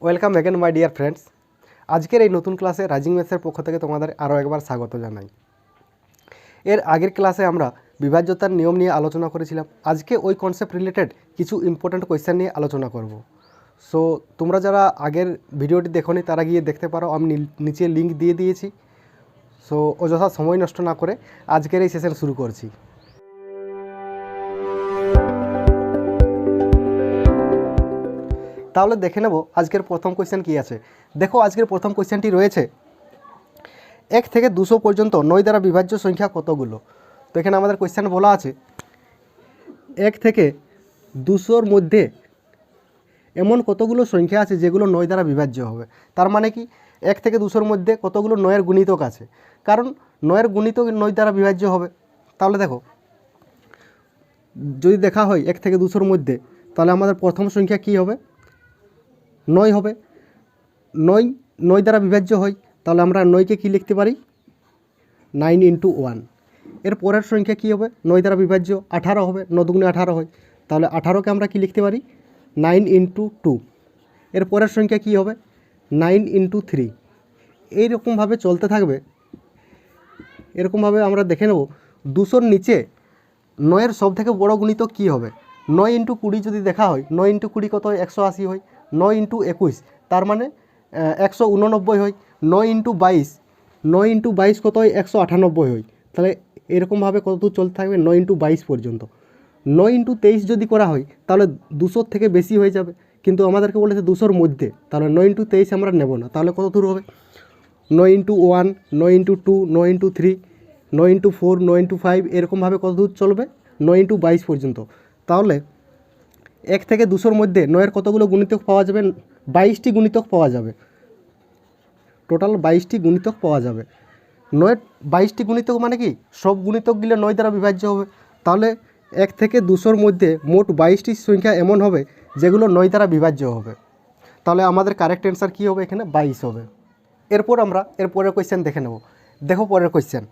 Welcome again my dear friends. আজকের এই নতুন ক্লাসে রাইজিং ম্যাথসের পক্ষ থেকে তোমাদের আরও একবার স্বাগত জানাই। এর আগের ক্লাসে আমরা বিভাজ্যতার নিয়ম নিয়ে আলোচনা করেছিলাম। আজকে ওই কনসেপ্ট রিলেটেড কিছু ইম্পর্ট্যান্ট কোয়েশ্চেন নিয়ে আলোচনা করব। সো তোমরা যারা আগের ভিডিওটি দেখোনি তারা গিয়ে দেখতে পারো, আমি নিচে লিঙ্ক দিয়ে দিয়েছি। সো অযথা সময় নষ্ট না করে আজকের এই সেশন শুরু করছি। তাহলে দেখে নেব আজকের প্রথম কোয়েশ্চেন কী আছে। দেখো, আজকের প্রথম কোয়েশ্চেনটি রয়েছে 1 থেকে 200 পর্যন্ত 9 দ্বারা বিভাজ্য সংখ্যা কতগুলো। তো এখানে আমাদের কোয়েশ্চেন বলা আছে 1 থেকে 200-র মধ্যে এমন কতগুলো সংখ্যা আছে যেগুলো 9 দ্বারা বিভাজ্য হবে। তার মানে কি 1 থেকে 200-র মধ্যে কতগুলো 9-এর গুণিতক আছে, কারণ 9-এর গুণিতক 9 দ্বারা বিভাজ্য হবে। তাহলে দেখো, যদি দেখা হয় 1 থেকে 200-র মধ্যে, তাহলে আমাদের প্রথম সংখ্যা কি হবে? 9 হবে। 9 দ্বারা বিভাজ্য হয়, তাহলে আমরা 9কে কী লিখতে পারি? 9 × 1। এর পরের সংখ্যা কী হবে? 9 দ্বারা বিভাজ্য 18 হবে। 9 দুগুণে 18 হয়, তাহলে 18কে আমরা কী লিখতে পারি? 9 × 2। এর পরের সংখ্যা কী হবে? 9 × 3। এইরকমভাবে চলতে থাকবে। এরকমভাবে আমরা দেখে নেব 200-র নিচে 9-এর সবথেকে বড় গুণিতক কী হবে। 9 × 20 যদি দেখা হয়, 9 × 20 কত হয়? 180 হয়। 9 × 21 তার মানে 189 হয়। 9 × 22 কত হয়? 198 হয়। তাহলে এরকমভাবে কত দূর চলতে থাকবে? 9 × 22 পর্যন্ত। 9 × 23 যদি করা হয় তাহলে 200-র থেকে বেশি হয়ে যাবে, কিন্তু আমাদেরকে বলেছে 200-র মধ্যে, তাহলে 9 × 23 আমরা নেব না। তাহলে কত দূর হবে? 9 × 1, 9 × 2, 9 × 3, 9 × 4, 9 × 5, এরকমভাবে কত দূর চলবে? 9 × 22 পর্যন্ত। তাহলে 1 থেকে 200-র মধ্যে 9-এর কতগুলো গুণিতক পাওয়া যাবে? 22টি গুণিতক পাওয়া যাবে। টোটাল 22টি গুণিতক পাওয়া যাবে। 9-এর 22টি গুণিতক মানে কি? সব গুণিতকগুলো 9 দ্বারা বিভাজ্য হবে। তাহলে 1 থেকে 200-র মধ্যে মোট 22টি সংখ্যা এমন হবে যেগুলো 9 দ্বারা বিভাজ্য হবে। তাহলে আমাদের কারেক্ট অ্যান্সার কী হবে? এখানে 22 হবে। এরপর আমরা পরের কোয়েশ্চেন দেখে নেব। দেখো পরের কোয়েশ্চেন,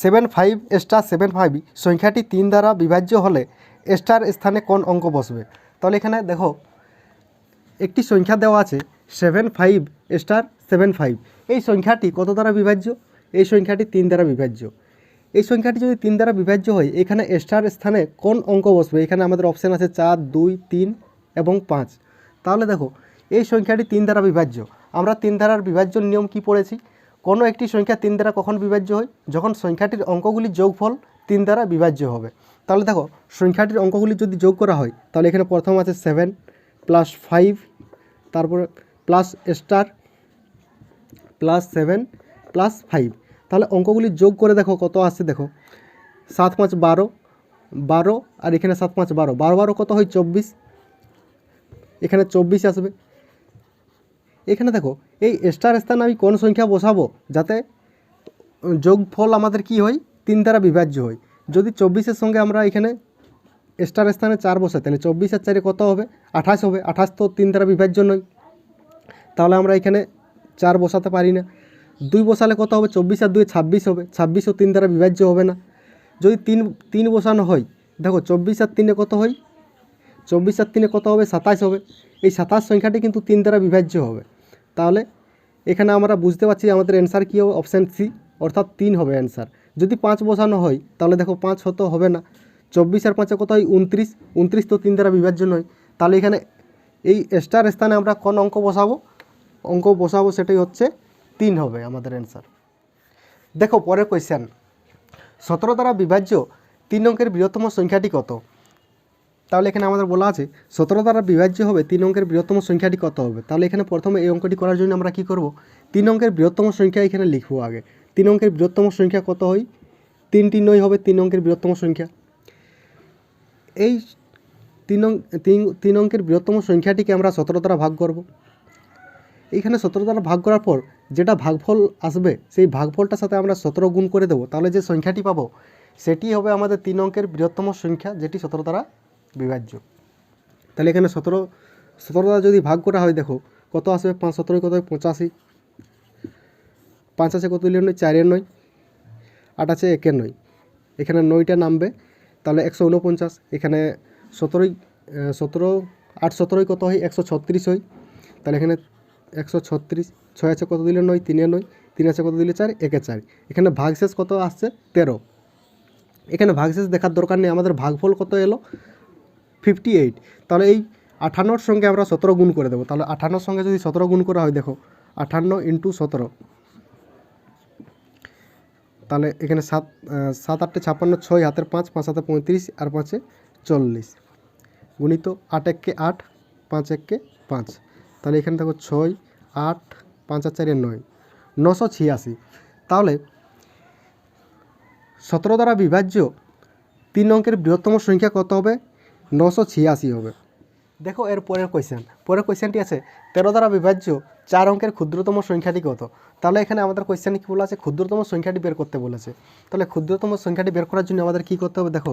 75*75 সংখ্যাটি 3 দ্বারা বিভাজ্য হলে স্টার স্থানে কোন অঙ্ক বসবে? তাহলে এখানে দেখো, একটি সংখ্যা দেওয়া আছে 75*75। এই সংখ্যাটি কত দ্বারা বিভাজ্য? এই সংখ্যাটি 3 দ্বারা বিভাজ্য। এই সংখ্যাটি যদি 3 দ্বারা বিভাজ্য হয়, এখানে স্টার স্থানে কোন অঙ্ক বসবে? এখানে আমাদের অপশান আছে 4, 2, 3 এবং 5। তাহলে দেখো, এই সংখ্যাটি 3 দ্বারা বিভাজ্য। আমরা 3 দ্বারার বিভাজ্য নিয়ম কি পড়েছি? কোনো একটি সংখ্যা 3 দ্বারা কখন বিভাজ্য হয়? যখন সংখ্যাটির অঙ্কগুলির যোগফল 3 দ্বারা বিভাজ্য হবে। তাহলে দেখো, সংখ্যাটির অঙ্কগুলি যদি যোগ করা হয়, তাহলে এখানে প্রথম আছে 7 + 5, তারপরে প্লাস স্টার +7 + 5। তাহলে অঙ্কগুলি যোগ করে দেখো কত আসছে। দেখো, 7 × 5 = 12, 12, আর এখানে 7 × 5 = 12, 12 12 কত হয়? 24। এখানে 24 আসবে। এখানে দেখো, এই স্টার স্থানে আমি কোন সংখ্যা বসাবো যাতে যোগফল আমাদের কি হয়? 3 দ্বারা বিভাজ্য হয়। যদি 24-এর সঙ্গে আমরা এখানে স্টার স্থানে 4 বসাই, তাহলে 24 আর 4 কত হবে? 28 হবে। 28 তো 3 দ্বারা বিভাজ্য নয়, তাহলে আমরা এখানে 4 বসাতে পারি না। 2 বসালে কত হবে? 24 আর 2 26 হবে। 26ও 3 দ্বারা বিভাজ্য হবে না। যদি 3 বসানো হয়, দেখো 24 আর 3 কত হয়? 24 আর 3 কত হবে? 27 হবে। এই 27 সংখ্যাটি কিন্তু 3 দ্বারা বিভাজ্য হবে। তাহলে এখানে আমরা বুঝতে পারছি আমাদের অ্যান্সার কী হবে? অপশান সি, অর্থাৎ 3 হবে অ্যান্সার। যদি 5 বসানো হয়, তাহলে দেখো 5 হতো হবে না। 24 আর 5 কত হয়? 29। 29 তো 3 দ্বারা বিভাজ্য নয়। তাহলে এখানে এই স্টার স্থানে আমরা কোন অঙ্ক বসাবো? সেটাই হচ্ছে 3 হবে আমাদের অ্যান্সার। দেখো পরের কোয়েশ্চেন, 17 দ্বারা বিভাজ্য 3 অঙ্কের বৃহত্তম সংখ্যাটি কত? তাহলে এখানে আমাদের বলা আছে 17 দ্বারা বিভাজ্য হবে 3 অঙ্কের বৃহত্তম সংখ্যাটি কত হবে? তাহলে এখানে প্রথমে এই অঙ্কটি করার জন্য আমরা কি করব? 3 অঙ্কের বৃহত্তম সংখ্যা এখানে লিখবো আগে। 3 অঙ্কের বৃহত্তম সংখ্যা কত হয়? 3টি 9 হবে 3 অঙ্কের বৃহত্তম সংখ্যা। এই 3 অঙ্কের বৃহত্তম সংখ্যাটিকে আমরা 17 দ্বারা ভাগ করব। এইখানে 17 দ্বারা ভাগ করার পর যেটা ভাগফল আসবে, সেই ভাগফলটার সাথে আমরা 17 গুণ করে দেবো। তাহলে যে সংখ্যাটি পাবো সেটি হবে আমাদের 3 অঙ্কের বৃহত্তম সংখ্যা, যেটি 17 দ্বারা বিভাজ্য। তাহলে এখানে 17 দ্বারা যদি ভাগ করা হয়, দেখো কত আসবে? 5 × 17 কত হয়? 85। 5 আছে কত? 9, 4 এর 9, 8 আছে 1 এর 9, এখানে 9টা নামবে, তাহলে 149। এখানে 17 8 17 কত হয়? 136 হয়। তাহলে এখানে 136, 6 আছে কত দিলে 9, 3 9, 3 আছে কত দিলে 4, 1 4। এখানে ভাগশেষ কত আসছে 13। এখানে ভাগশেষ দেখার দরকার নেই, আমাদের ভাগফল কত এলো 58। তাহলে এই 58 সঙ্গে আমরা 17 গুণ করে দেবো। তাহলে 58 সঙ্গে যদি 17 গুণ করা হয়, দেখো 58 × 17, তাহলে এখানে 7 7 8 56, 6 হাতের 5, 5 হাতে 35 আর 5 40 গুণিত 8 1 কে 8, 5 1 কে 5। তাহলে এখানে দেখো 6 8 5 আর 4 9, 986। তাহলে 17 দ্বারা বিভাজ্য 3 অঙ্কের বৃহত্তম সংখ্যা কত হবে? 986 হবে। দেখো এর পরের কোয়েশ্চেনটি আছে 13 দ্বারা বিভাজ্য 4 অঙ্কের ক্ষুদ্রতম সংখ্যাটি কত? তাহলে এখানে আমাদের কোয়েশ্চেনে কী বলা আছে? ক্ষুদ্রতম সংখ্যাটি বের করতে বলেছে। তাহলে ক্ষুদ্রতম সংখ্যাটি বের করার জন্য আমাদের কী করতে হবে? দেখো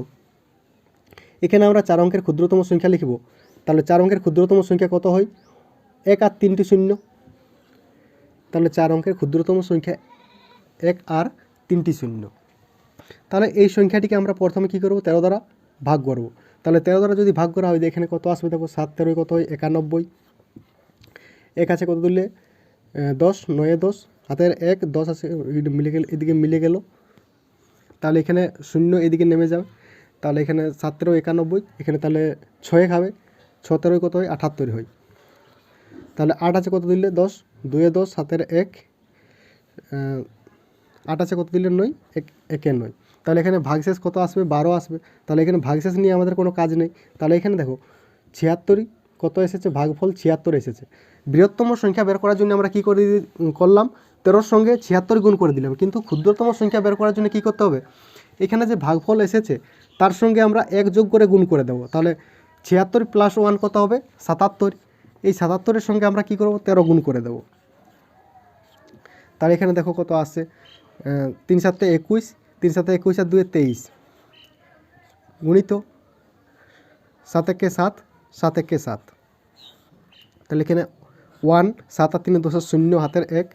এখানে আমরা 4 অঙ্কের ক্ষুদ্রতম সংখ্যা লিখব। তাহলে 4 অঙ্কের ক্ষুদ্রতম সংখ্যা কত হয়? 1 আর 3টি শূন্য। তাহলে 4 অঙ্কের ক্ষুদ্রতম সংখ্যা 1 আর 3টি শূন্য। তাহলে এই সংখ্যাটিকে আমরা প্রথমে কী করব? 13 দ্বারা ভাগ করব। তাহলে 13 দ্বারা যদি ভাগ করা হয়, এখানে কত আসবে? দেখো 7 13 কত হয়? 91। 1 আছে কত দিলে 10, 9 10, হাতের 1 10 আছে মিলে গেল, এদিকে মিলে গেল। তাহলে এখানে শূন্য এদিকে নেমে যাবে। তাহলে এখানে 7 13 91, এখানে তাহলে 6 খাবে, 6 13 কত হয়? 78 হয়। তাহলে 8 আছে কত দিলে 10, 2 10, হাতের 1 8 আছে কত দিলে 9, 1 9। তাহলে এখানে ভাগশেষ কত আসবে? 12 আসবে। তাহলে এখানে ভাগশেষ নিয়ে আমাদের কোনো কাজ নেই। তাহলে এখানে দেখো 76 কত এসেছে? ভাগফল 76 এসেছে। বৃহত্তম সংখ্যা বের করার জন্য আমরা কী করলাম? 13 সঙ্গে 76 গুণ করে দিলাম। কিন্তু ক্ষুদ্রতম সংখ্যা বের করার জন্য কী করতে হবে? এখানে যে ভাগফল এসেছে তার সঙ্গে আমরা 1 যোগ করে গুণ করে দেবো। তাহলে 76 + 1 কত হবে? 77। এই 77-এর সঙ্গে আমরা কী করব? 13 গুণ করে দেবো। তাহলে এখানে দেখো কত আসছে? 3 7 21, 3 7 21 আর 2 23 গুণিত 7 1 7, 7 1 7। তাহলে এখানে 1 7 আর 3 10 0, হাতের 1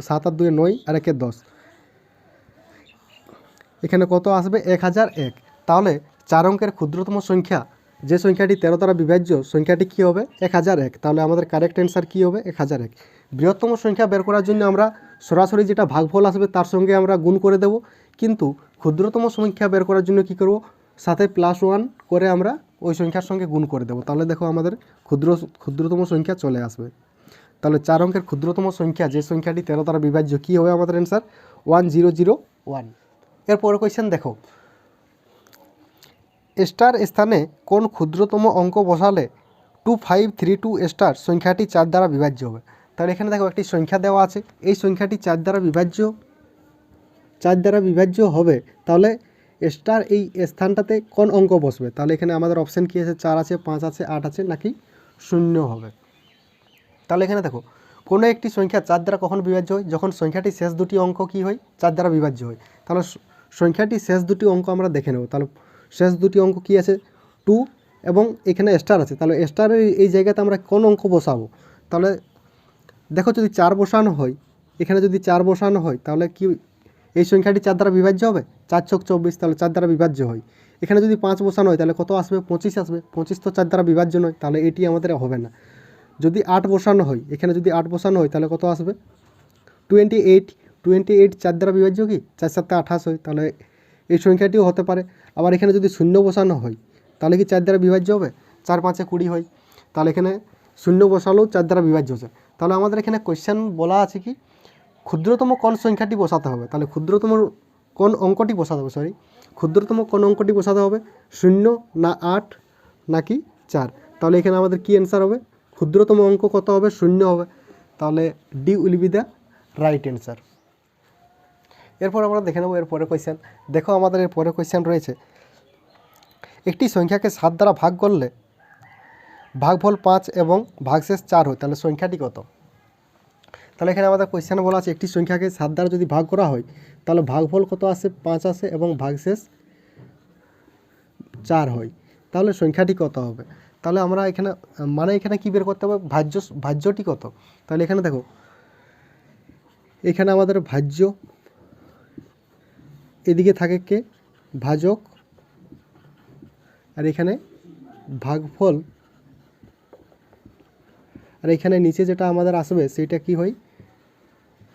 7 আর 2 9 আর 1 10। এখানে কত আসবে? 1001। তাহলে 4 অঙ্কের ক্ষুদ্রতম সংখ্যা যে সংখ্যাটি 13 দ্বারা বিভাজ্য সংখ্যাটি কী হবে? 1001। তাহলে আমাদের কারেক্ট অ্যান্সার কী হবে? 1001। বৃহত্তম সংখ্যা বের করার জন্য আমরা সরাসরি যেটা ভাগফল আসবে তার সঙ্গে আমরা গুণ করে দেব। কিন্তু ক্ষুদ্রতম সংখ্যা বের করার জন্য কী করব? সাথে +1 করে আমরা ওই সংখ্যার সঙ্গে গুণ করে দেবো। তাহলে দেখো আমাদের ক্ষুদ্রতম সংখ্যা চলে আসবে। তাহলে 4 অঙ্কের ক্ষুদ্রতম সংখ্যা যে সংখ্যাটি 13 দ্বারা বিভাজ্য কী হবে আমাদের অ্যান্সার? 1001। এরপরের কোয়েশ্চেন দেখো, স্টার স্থানে কোন ক্ষুদ্রতম অঙ্ক বসালে 2532 সংখ্যাটি 4 দ্বারা বিভাজ্য হবে? তাহলে এখানে দেখো একটি সংখ্যা দেওয়া আছে, এই সংখ্যাটি 4 দ্বারা বিভাজ্য হবে। তাহলে স্টার এই স্থানটাতে কোন অঙ্ক বসবে? তাহলে এখানে আমাদের অপশান কী আছে? 4 আছে, 5 আছে, 8 আছে, নাকি 0 হবে? তাহলে এখানে দেখো কোনো একটি সংখ্যা 4 দ্বারা কখন বিভাজ্য হয়? যখন সংখ্যাটি শেষ দুটি অঙ্ক কী হয়? 4 দ্বারা বিভাজ্য হয়। তাহলে সংখ্যাটি শেষ দুটি অঙ্ক আমরা দেখে নেব। তাহলে শেষ দুটি অঙ্ক কী আছে? 2 এবং এখানে স্টার আছে। তাহলে স্টারের এই জায়গাতে আমরা কোন অঙ্ক বসাবো? তাহলে দেখো যদি 4 বসানো হয়, এখানে যদি 4 বসানো হয় তাহলে কি এই সংখ্যাটি 4 দ্বারা বিভাজ্য হবে? 4 ছক 24, তাহলে 4 দ্বারা বিভাজ্য হয়। এখানে যদি 5 বসানো হয় তাহলে কত আসবে? 25 আসবে। 25 তো 4 দ্বারা বিভাজ্য নয়, তাহলে এটি আমাদের হবে না। যদি 8 বসানো হয়, এখানে যদি 8 বসানো হয় তাহলে কত আসবে? 28। 28 4 দ্বারা বিভাজ্য কি? 4 7 28 হয়, তাহলে এই সংখ্যাটিও হতে পারে। আবার এখানে যদি 0 বসানো হয় তাহলে কি 4 দ্বারা বিভাজ্য হবে? 4 5 20 হয়, তাহলে এখানে 0 বসালেও 4 দ্বারা বিভাজ্য হচ্ছে। তাহলে আমাদের এখানে কোয়েশ্চেন বলা আছে কি ক্ষুদ্রতম কোন সংখ্যাটি বসাতে হবে? তাহলে ক্ষুদ্রতম কোন অঙ্কটি বসাতে হবে? ক্ষুদ্রতম কোন অঙ্কটি বসাতে হবে? 0 না 8 নাকি 4? তাহলে এখানে আমাদের কি অ্যান্সার হবে? ক্ষুদ্রতম অঙ্ক কত হবে? 0 হবে। তাহলে D will be the right answer. এরপর আমরা দেখে নেব এর পরের কোয়েশ্চেন। দেখো আমাদের এর পরের কোয়েশ্চেন রয়েছে, একটি সংখ্যাকে 7 দ্বারা ভাগ করলে ভাগফল 5 এবং ভাগশেষ 4 হয়, তাহলে সংখ্যাটি কত? তাহলে এখানে আমাদের কোয়েশ্চেনে বলা আছে একটি সংখ্যাকে 7 দ্বারা যদি ভাগ করা হয় তাহলে ভাগফল কত আসে? 5 আসে এবং ভাগশেষ 4 হয়। তাহলে সংখ্যাটি কত হবে? তাহলে আমরা এখানে এখানে কী বের করতে হবে? ভাজ্যটি কত? তাহলে এখানে দেখো এখানে আমাদের ভাজ্য, এদিকে থাকে কে? ভাজক, আর এখানে ভাগফল আর এখানে নিচে যেটা আমাদের আসবে সেটা কি হয়,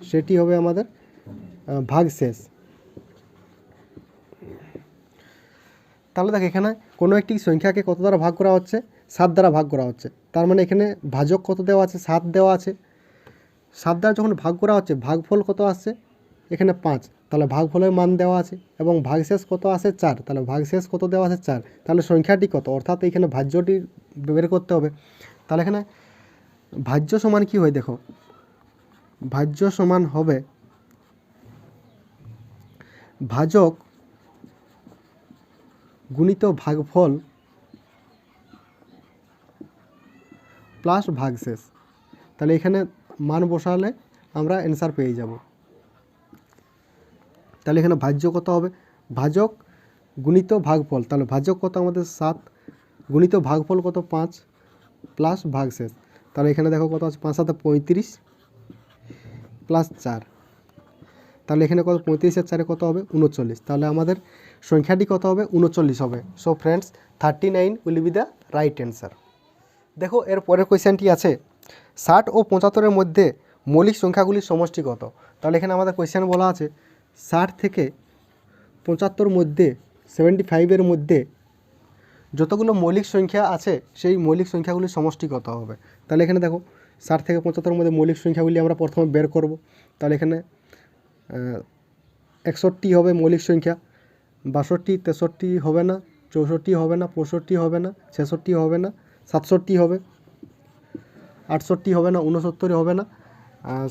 সেটি হবে আমাদের ভাগশেষ। তাহলে দেখ এখানে কোনো একটি সংখ্যাকে কত দ্বারা ভাগ করা হচ্ছে, 7 দ্বারা ভাগ করা হচ্ছে। তার মানে এখানে ভাজক কত দেওয়া আছে, 7 দেওয়া আছে। 7 দ্বারা যখন ভাগ করা হচ্ছে ভাগফল কত আসছে, এখানে 5, তাহলে ভাগফলের মান দেওয়া আছে। এবং ভাগশেষ কত আসে, 4, তাহলে ভাগশেষ কত দেওয়া আছে, 4। তাহলে সংখ্যাটি কত, অর্থাৎ এখানে ভাজ্যটি বের করতে হবে। তাহলে এখানে ভাজ্য সমান কি হয়, দেখো ভাজ্য সমান হবে ভাজক গুণিত ভাগফল প্লাস ভাগশেষ। তাহলে এখানে মান বসালে আমরা অ্যান্সার পেয়ে যাব। তাহলে এখানে ভাজ্য কত হবে, ভাজক গুণিত ভাগফল, তাহলে ভাজক কত আমাদের 7, গুণিত ভাগফল কত 5 প্লাস ভাগশেষ। তাহলে এখানে দেখো কত আছে, 5 7 35 প্লাস 4, তাহলে এখানে কত 35 আর 4 কত হবে 39। তাহলে আমাদের সংখ্যাটি কত হবে, 39 হবে। So friends 39 will be the right answer. দেখো এর পরের কোয়েশ্চেনটি আছে 60 ও 75-এর মধ্যে মৌলিক সংখ্যাগুলির সমষ্টি কত। তাহলে এখানে আমাদের কোয়েশ্চেন বলা আছে 60 থেকে 75 মধ্যে 75-এর মধ্যে যতগুলো মৌলিক সংখ্যা আছে সেই মৌলিক সংখ্যাগুলির সমষ্টি কত হবে। তাহলে এখানে দেখো 60 থেকে 75-এর মধ্যে মৌলিক সংখ্যাগুলি আমরা প্রথমে বের করব। তাহলে এখানে 61 হবে মৌলিক সংখ্যা, 62 63 হবে না, 64 হবে না, 65 হবে না, 66 হবে না, 67 হবে, 68 হবে না, 69 হবে না,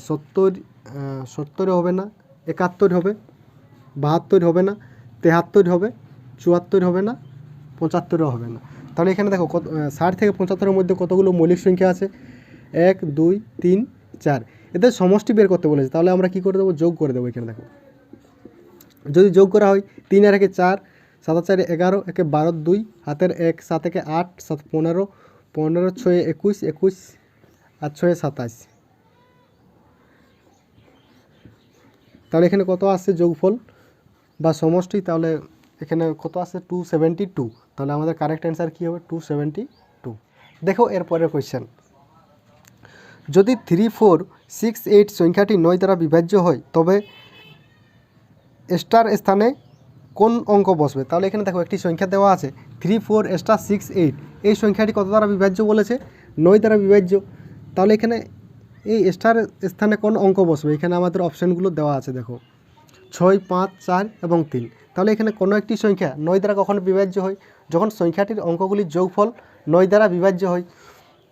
70 হবে না, 71 হবে, 72 হবে না, 73 হবে, 74 হবে না, 75 হবে না। তাহলে এখানে দেখো 60 থেকে 75-এর মধ্যে কতগুলো মৌলিক সংখ্যা আছে, 1 2 3 4, এদের সমষ্টি বের করতে বলেছে। তাহলে আমরা কি করে দেবো, যোগ করে দেবো। এখানে দেখো যদি যোগ করা হয় 3 আর 1 4, 7 আর 4 11, 1 12, 2 হাতের 1 7 1 8, 7 15, 15 6 21, 21 আর 6 27। তাহলে এখানে কত আসছে যোগফল বা সমষ্টি, তাহলে এখানে কত আসছে 272। তাহলে আমাদের কারেক্ট অ্যান্সার কী হবে, 272। দেখো এরপরের কোয়েশ্চেন, যদি 3 4 6 8 সংখ্যাটি 9 দ্বারা বিভাজ্য হয় তবে স্টার স্থানে কোন অঙ্ক বসবে। তাহলে এখানে দেখো একটি সংখ্যা দেওয়া আছে 3 4 স্টার 6 8, এই সংখ্যাটি কত দ্বারা বিভাজ্য বলেছে, 9 দ্বারা বিভাজ্য। তাহলে এখানে এই স্টার স্থানে কোন অঙ্ক বসবে, এখানে আমাদের অপশানগুলো দেওয়া আছে দেখো 6 5 4 এবং 3। তাহলে এখানে কোনো একটি সংখ্যা 9 দ্বারা কখনো বিভাজ্য হয় যখন সংখ্যাটির অঙ্কগুলির যোগফল 9 দ্বারা বিভাজ্য হয়।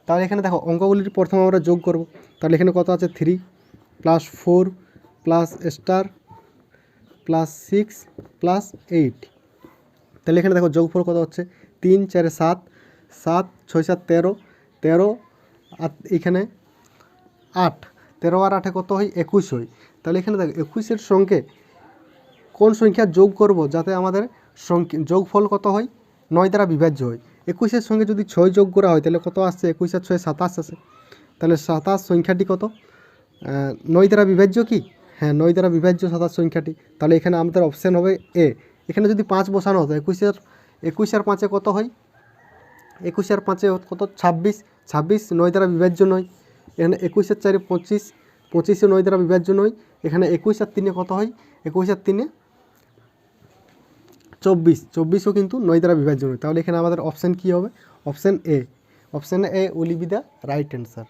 তাহলে এখানে দেখো অঙ্কগুলির প্রথমে আমরা যোগ করব। তাহলে এখানে কত আছে 3 plus 4 plus star plus 6 plus 8। তাহলে এখানে দেখো যোগফল কত হচ্ছে 3 4 7, 7 6 7 13, 13 আর এখানে 8, 13 আর 8 কত হয় 21 হয়। তাহলে এখানে দেখো 21-এর সঙ্গে কোন সংখ্যা যোগ করব যাতে আমাদের যোগফল কত হয় 9 দ্বারা বিভাজ্য হয়। 21-এর সঙ্গে যদি 6 যোগ করা হয় তাহলে কত আসছে, 21 আর 6 27 আসে। তাহলে 27 সংখ্যাটি কত 9 দ্বারা বিভাজ্য কি, হ্যাঁ 9 দ্বারা বিভাজ্য 27 সংখ্যাটি। তাহলে এখানে আমাদের অপশান হবে এ। এখানে যদি 5 বসানো হতো 21 আর 5 কত হয়, 21 আর 5 কত 26, 26 9 দ্বারা বিভাজ্য নয়। এখানে 21 আর 4 25, 25 9 দ্বারা বিভাজ্য নয়। এখানে 21 আর 3 কত হয়, 21 আর 3 24, 24ও কিন্তু 9 দ্বারা বিভাজ্য নয়। তাহলে এখানে আমাদের অপশান কী হবে, option A. Option A will be the right answer.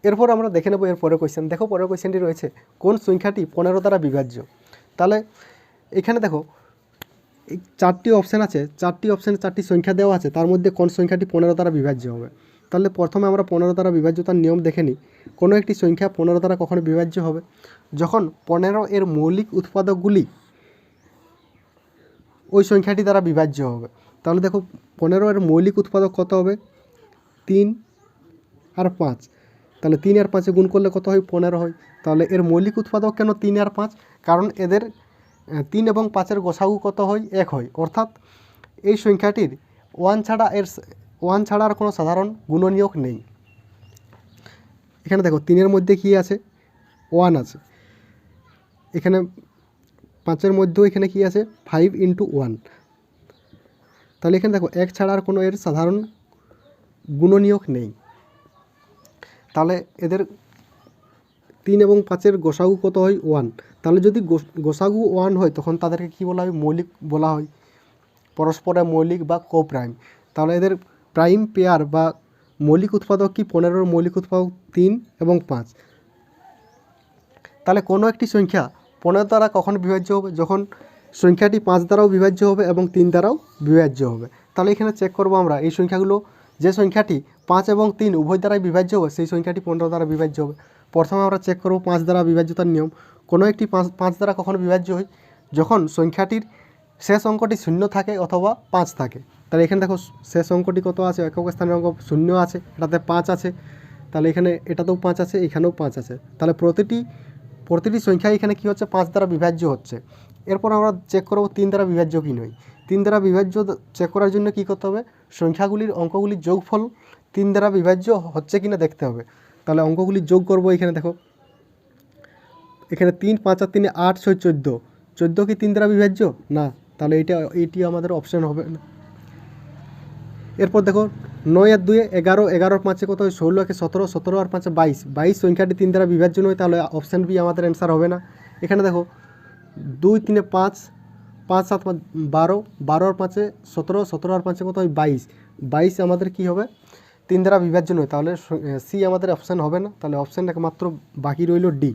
এরপর আমরা দেখে নেব এর পরের কোয়েশ্চেন। দেখো পরের কোয়েশ্চেনটি রয়েছে কোন সংখ্যাটি 15 দ্বারা বিভাজ্য। তাহলে এখানে দেখো এই 4টি অপশান আছে, 4টি অপশানে 4টি সংখ্যা দেওয়া আছে, তার মধ্যে কোন সংখ্যাটি 15 দ্বারা বিভাজ্য হবে। তাহলে প্রথমে আমরা 15 দ্বারা বিভাজ্যতার নিয়ম দেখে নিই। কোনো একটি সংখ্যা 15 দ্বারা কখনো বিভাজ্য হবে যখন 15 এর মৌলিক উৎপাদকগুলি ওই সংখ্যাটি দ্বারা বিভাজ্য হবে। তাহলে দেখো 15 এর মৌলিক উৎপাদক কত হবে, 3 আর 5। তাহলে 3 আর 5 গুণ করলে কত হয়, 15 হয়। তাহলে এর মৌলিক উৎপাদক কেন 3 আর 5, কারণ এদের 3 এবং 5-এর গোসাগু কত হয়, 1 হয়। অর্থাৎ এই সংখ্যাটির 1 ছাড়া আর কোনো সাধারণ গুণনীয়ক নেই। এখানে দেখো 3-এর মধ্যে কি আছে, 1 আছে। এখানে 5-এর মধ্যেও এখানে কি আছে, 5 × 1। তাহলে এখানে দেখো 1 ছাড়া আর কোনো এর সাধারণ গুণনীয়ক নেই। তাহলে এদের 3 এবং 5-এর গোসাগু কত হয় 1। তাহলে যদি গোসাগু 1 হয় তখন তাদেরকে কি বলা হয়, মৌলিক বলা হয়, পরস্পরের মৌলিক বা কোপ্রাইম। তাহলে এদের প্রাইম পেয়ার বা মৌলিক উৎপাদক কি, 15-র মৌলিক উৎপাদক 3 এবং 5। তাহলে কোনো একটি সংখ্যা 15 দ্বারা কখন বিভাজ্য হবে, যখন সংখ্যাটি 5 দ্বারাও বিভাজ্য হবে এবং 3 দ্বারাও বিভাজ্য হবে। তাহলে এখানে চেক করব আমরা এই সংখ্যাগুলো, যে সংখ্যাটি 5 এবং 3 উভয় দ্বারাই বিভাজ্য হবে সেই সংখ্যাটি 15 দ্বারা বিভাজ্য হবে। প্রথমে আমরা চেক করব 5 দ্বারা বিভাজ্যতার নিয়ম। কোনো একটি 5 দ্বারা কখন বিভাজ্য হয়, যখন সংখ্যাটির শেষ অঙ্কটি 0 থাকে অথবা 5 থাকে। তাহলে এখানে দেখো শেষ অঙ্কটি কত আছে, একক স্থানের অঙ্ক 0 আছে, এটাতে 5 আছে, তাহলে এখানে এটাতেও 5 আছে, এখানেও 5 আছে। তাহলে প্রতিটি সংখ্যা এখানে কী হচ্ছে, 5 দ্বারা বিভাজ্য হচ্ছে। এরপর আমরা চেক করব 3 দ্বারা বিভাজ্য কি নয়। 3 দ্বারা বিভাজ্য চেক করার জন্য কী করতে হবে, সংখ্যাগুলির অঙ্কগুলির যোগফল 3 দ্বারা বিভাজ্য হচ্ছে কিনা দেখতে হবে। তাহলে অঙ্কগুলি যোগ করব। এখানে দেখো, এখানে 3, 5 আর 3 8, 6, 14। 14 কি 3 দ্বারা বিভাজ্য না, তাহলে এইটি আমাদের অপশান হবে না। এরপর দেখো 9 আর 2 11, 11 আর 5 কত হয় 16, 1 17, 17 আর 5 22। 22 সংখ্যাটি 3 দ্বারা বিভাজ্য নয়, তাহলে অপশান বি আমাদের অ্যান্সার হবে না। এখানে দেখো 2, 3, 5, 5, 7, 12, 12 আর 5 17, 17 আর 5 কত হয় 22। 22 আমাদের কি হবে, 3 দ্বারা বিভাজ্য নয়, তাহলে সি আমাদের অপশান হবে না। তাহলে অপশান একমাত্র বাকি রইল ডি।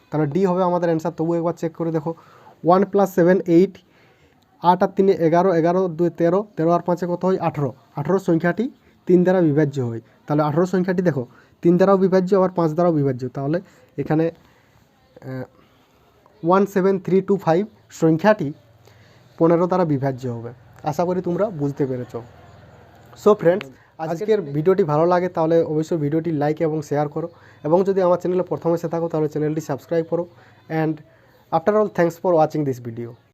তাহলে ডি হবে আমাদের অ্যান্সার। তবু একবার চেক করে দেখো, 1 + 7 8, 8 আর 3 11, 11 2 13, 13 আর 5 কত হয় 18। 18 সংখ্যাটি 3 দ্বারা বিভাজ্য হয়। তাহলে 18 সংখ্যাটি দেখো 3 দ্বারাও বিভাজ্য, আবার 5 দ্বারাও বিভাজ্য। তাহলে এখানে 17325 সংখ্যাটি 15 দ্বারা বিভাজ্য হবে। আশা করি তোমরা বুঝতে পেরেছ। সো ফ্রেন্ডস, আজকের ভিডিওটি ভালো লাগে তাহলে অবশ্যই ভিডিওটি লাইক এবং শেয়ার করো, এবং যদি আমার চ্যানেলে প্রথম এসে থাকো তাহলে চ্যানেলটি সাবস্ক্রাইব করো। And after all, thanks for watching this video.